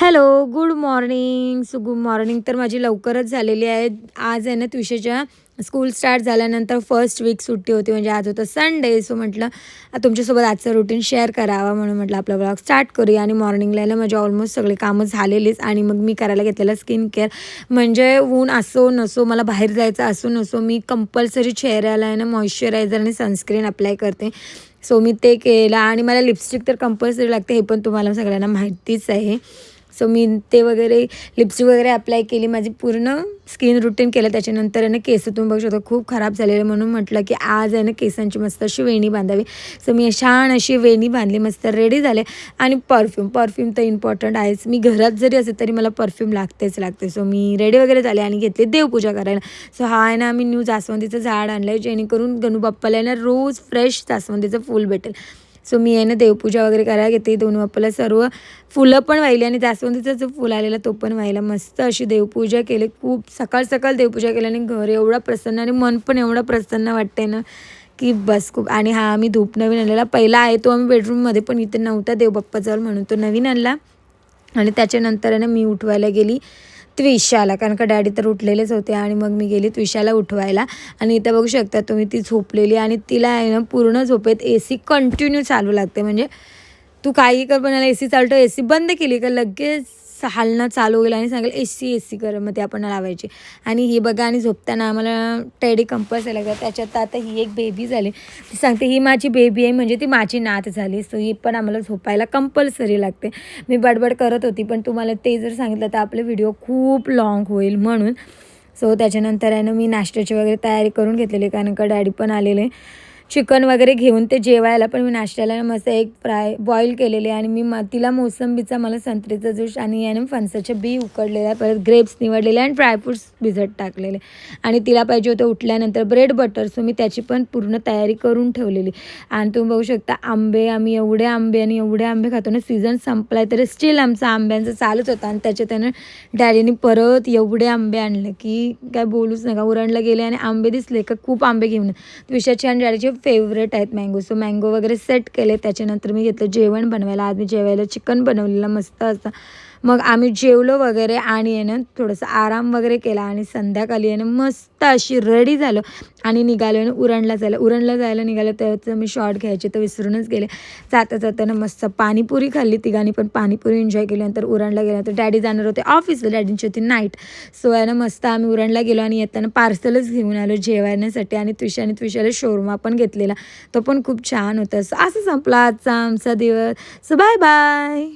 Hello, good morning. Good morning तर माझी लवकरच झालेली आहे. आज आहे ना ट्युशनच्या स्कूल स्टार्ट झाल्यानंतर फर्स्ट वीक सुट्टी होती, म्हणजे आज होतं संडे. सो म्हटलं तुमच्यासोबत आजचं रुटीन शेअर करावा, म्हणून म्हटलं आपला ब्लॉग स्टार्ट करूया. आणि मॉर्निंगला ना माझी ऑलमोस्ट सगळे कामं झालेलीच. आणि मग मी करायला घेतलेलं स्किन केअर. म्हणजे ऊन असो नसो, मला बाहेर जायचं असो नसो, मी कंपल्सरी चेहऱ्याला आहे ना मॉइश्चरायझर आणि सनस्क्रीन अप्लाय करते. सो मी ते केलं. आणि मला लिपस्टिक तर कंपल्सरी लागते, हे पण तुम्हाला सगळ्यांना माहितीच आहे. सो मी ते वगैरे लिपस्टिक वगैरे अप्लाय केली, माझी पूर्ण स्किन रुटीन केलं. त्याच्यानंतर आहे ना केस तुम्ही बघू शकता खूप खराब झालेले, म्हणून म्हटलं की आज आहे ना केसांची मस्त अशी वेणी बांधावी. सो मी छान अशी वेणी बांधली, मस्त रेडी झाले. आणि परफ्यूम तर इम्पॉर्टंट आहेच. मी घरात जरी असेल तरी मला परफ्यूम लागते. सो मी रेडी वगैरे झाले आणि घेतली देवपूजा करायला. सो हा आहे ना आम्ही न्यू जास्वंदीचं झाड आणलं आहे, जेणेकरून गणू बाप्पाला आहे ना रोज फ्रेश जास्वंदीचं फूल भेटेल. सो मी आहे ना देवपूजा वगैरे करायला घेते. गणू बाप्पाला सर्व फुलं पण वाहिली आणि जास्वंदीचं जो फुल आलेला तो पण वाहिला. मस्त अशी देवपूजा केली. खूप सकाळ देवपूजा केल्याने घर एवढं प्रसन्न आणि मन पण एवढं प्रसन्न वाटते ना की बस खूप. आणि हा आम्ही धूप नवीन आणलेला, पहिला आहे तो आम्ही बेडरूममध्ये, पण इथे नव्हता देवबाप्पाजवळ म्हणून तो नवीन आणला. आणि त्याच्यानंतर आहे ना मी उठवायला गेली त्विशाला, कारण का डॅडी तर उठलेलेच होते. आणि मग मी गेली त्विशाला उठवायला. आणि इथं बघू शकता तुम्ही ती झोपलेली, आणि तिला आहे ना पूर्ण झोपेत AC कंटिन्यू चालू लागते. म्हणजे तू काही कर, पण ए सी चालतो, AC बंद केली का लगेच हलणं चालू होईल आणि सांगेल AC कर, मग ते आपण लावायची. आणि ही बघा, आणि झोपताना आम्हाला टेडी कंपल्सरी लागतात. त्याच्यात आता ही एक बेबी झाली, ती सांगते ही माझी बेबी आहे, म्हणजे ती माझी नात झाली. सो ही पण आम्हाला झोपायला कंपल्सरी लागते. मी बडबड करत होती, पण तुम्हाला ते जर सांगितलं तर आपले व्हिडिओ खूप लॉंग होईल म्हणून. सो त्याच्यानंतर आहे ना मी नाश्त्याची वगैरे तयारी करून घेतलेली, कारण का डॅडी पण आलेले चिकन वगैरे घेऊन ते जेवायला. पण मी नाश्त्याला मस्त एक फ्राय बॉईल केलेले. आणि मी तिला मोसंबीचा, मला संत्रीचा ज्यूस आणि याने फणसाचे बी उकडलेला, परत ग्रेप्स निवडलेले आणि ड्रायफ्रूट्स भिजत टाकलेले. आणि तिला पाहिजे होतं उठल्यानंतर ब्रेड बटर, सो मी त्याची पण पूर्ण तयारी करून ठेवलेली. आणि तुम्ही बघू शकता आंबे, आम्ही एवढे आंबे खातो ना, सीझन संपलाय तरी स्टील आमचा आंब्यांचं चालूच होतं. आणि त्याच्यात त्यानं डॅडीने परत एवढे आंबे आणले की काय बोलूच नका. उरणला गेले आणि आंबे दिसले का खूप आंबे घेऊन. विषयाची आणि डॅडीचे फेवरेट आहेत मँगो. सो मँगो वगैरे सेट केले. त्याच्यानंतर मी घेतलं जेवण बनवायला. आज मी जेवायला चिकन बनवलेलं मस्त असतं. मग आम्ही जेवलो वगैरे आणि आहे ना थोडंसं आराम वगैरे केला. आणि संध्याकाळी आहे ना मस्त अशी रेडी झालो आणि निघालो आहे ना उरणला जायला निघालो. त्याचं मी शॉर्ट घ्यायचे तर विसरूनच गेले. जाताना मस्त पाणीपुरी खाल्ली, तिघांनी पण पाणीपुरी एन्जॉय केली. नंतर उरणला गेल्यानंतर डॅडी जाणार होते ऑफिसला, डॅडींची होती नाईट. सो आहे ना मस्त आम्ही उरणला गेलो आणि येताना पार्सलच घेऊन आलो जेवण्यासाठी. आणि त्विशाला शोरमा पण घेतलेला, तो पण खूप छान होता. असं संपला आजचा आमचा दिवस. So bye bye.